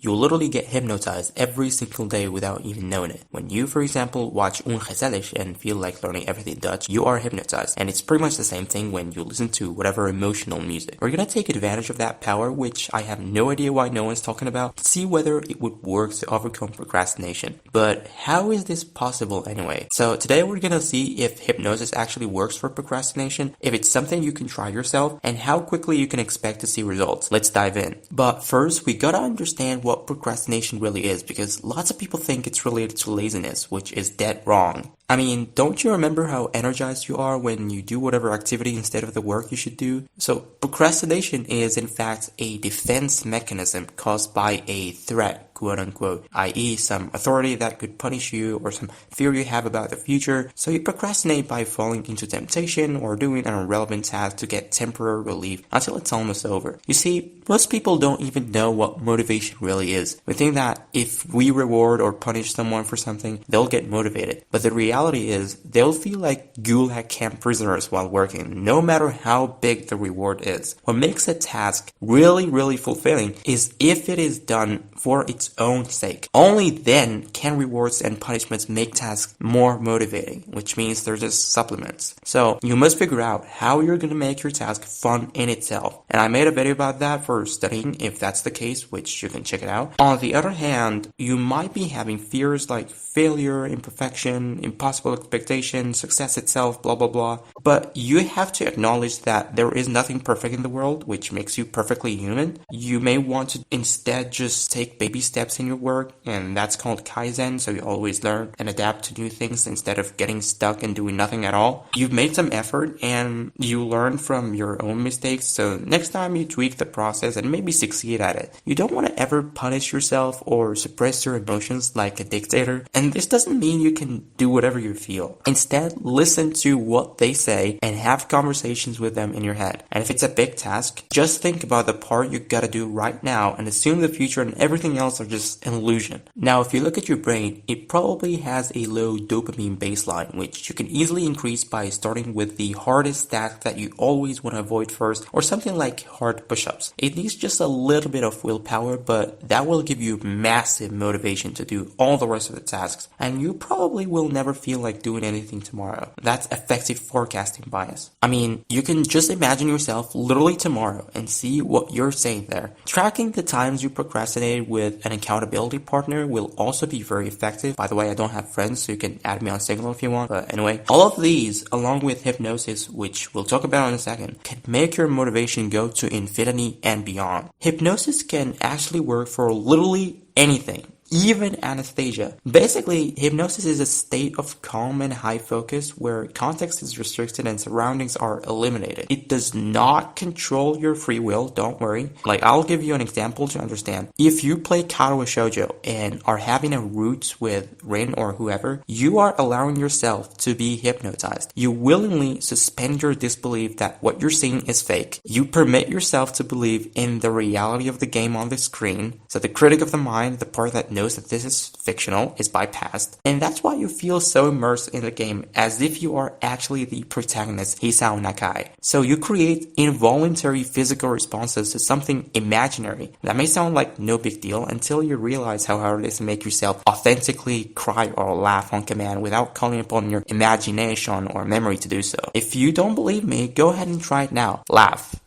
You'll literally get hypnotized every single day without even knowing it. When you, for example, watch gezellig and feel like learning everything Dutch, you are hypnotized. And it's pretty much the same thing when you listen to whatever emotional music. We're gonna take advantage of that power, which I have no idea why no one's talking about, to see whether it would work to overcome procrastination. But how is this possible anyway? So today we're gonna see if hypnosis actually works for procrastination, if it's something you can try yourself, and how quickly you can expect to see results. Let's dive in. But first, we gotta understand what procrastination really is, because lots of people think it's related to laziness, which is dead wrong. I mean, don't you remember how energized you are when you do whatever activity instead of the work you should do? So procrastination is in fact a defense mechanism caused by a threat, quote unquote, i.e. some authority that could punish you or some fear you have about the future. So you procrastinate by falling into temptation or doing an irrelevant task to get temporary relief until it's almost over. You see, most people don't even know what motivation really is. We think that if we reward or punish someone for something, they'll get motivated. But the reality is they'll feel like Gulag camp prisoners while working, no matter how big the reward is. What makes a task really fulfilling is if it is done for its own sake. Only then can rewards and punishments make tasks more motivating, which means they're just supplements. So you must figure out how you're gonna make your task fun in itself. And I made a video about that for studying if that's the case, which you can check it out. On the other hand, you might be having fears like failure, imperfection, impossible expectation, success itself, blah blah blah. But you have to acknowledge that there is nothing perfect in the world, which makes you perfectly human. You may want to instead just take baby steps in your work, and that's called Kaizen, so you always learn and adapt to new things instead of getting stuck and doing nothing at all. You've made some effort and you learn from your own mistakes, so next time you tweak the process and maybe succeed at it. You don't want to ever punish yourself or suppress your emotions like a dictator, and this doesn't mean you can do whatever you feel. Instead, listen to what they say and have conversations with them in your head. And if it's a big task, just think about the part you gotta do right now and assume the future and everything else are just an illusion. Now, if you look at your brain, it probably has a low dopamine baseline, which you can easily increase by starting with the hardest task that you always want to avoid first, or something like hard push-ups. It needs just a little bit of willpower, but that will give you massive motivation to do all the rest of the tasks, and you probably will never feel like doing anything tomorrow. That's effective forecasting bias. I mean, you can just imagine yourself literally tomorrow and see what you're saying there. Tracking the times you procrastinate with an accountability partner will also be very effective. By the way, I don't have friends, so you can add me on Signal if you want. But anyway, all of these, along with hypnosis, which we'll talk about in a second, can make your motivation go to infinity and beyond. Hypnosis can actually work for literally anything, even anesthesia. Basically, hypnosis is a state of calm and high focus where context is restricted and surroundings are eliminated. It does not control your free will, don't worry. Like, I'll give you an example to understand. If you play Karawa Shoujo and are having a root with Rin or whoever, you are allowing yourself to be hypnotized. You willingly suspend your disbelief that what you're seeing is fake. You permit yourself to believe in the reality of the game on the screen. So the critic of the mind, the part that knows that this is fictional, is bypassed, and that's why you feel so immersed in the game as if you are actually the protagonist, Hisao Nakai. So you create involuntary physical responses to something imaginary. That may sound like no big deal until you realize how hard it is to make yourself authentically cry or laugh on command without calling upon your imagination or memory to do so. If you don't believe me, go ahead and try it now. Laugh.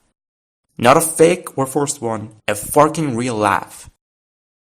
Not a fake or forced one, a fucking real laugh.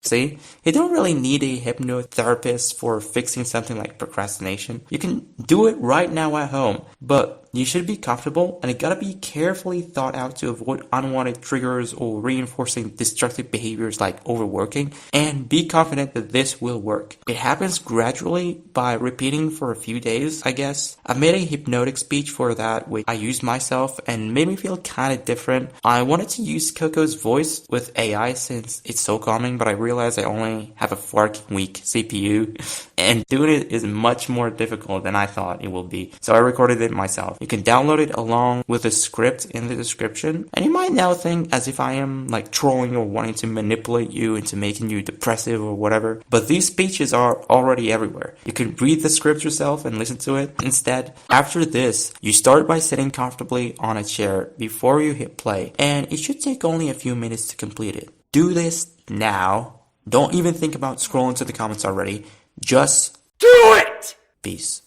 See, you don't really need a hypnotherapist for fixing something like procrastination. You can do it right now at home, but you should be comfortable, and it gotta be carefully thought out to avoid unwanted triggers or reinforcing destructive behaviors like overworking, and be confident that this will work. It happens gradually by repeating for a few days, I guess. I've made a hypnotic speech for that, which I used myself and made me feel kinda different. I wanted to use Coco's voice with AI since it's so calming, but I realized I only have a fuarrrking weak CPU, and doing it is much more difficult than I thought it will be. So I recorded it myself. You can download it along with the script in the description. And you might now think as if I am like trolling or wanting to manipulate you into making you depressive or whatever. But these speeches are already everywhere. You can read the script yourself and listen to it. Instead, after this, you start by sitting comfortably on a chair before you hit play. And it should take only a few minutes to complete it. Do this now. Don't even think about scrolling to the comments already. Just do it! peace.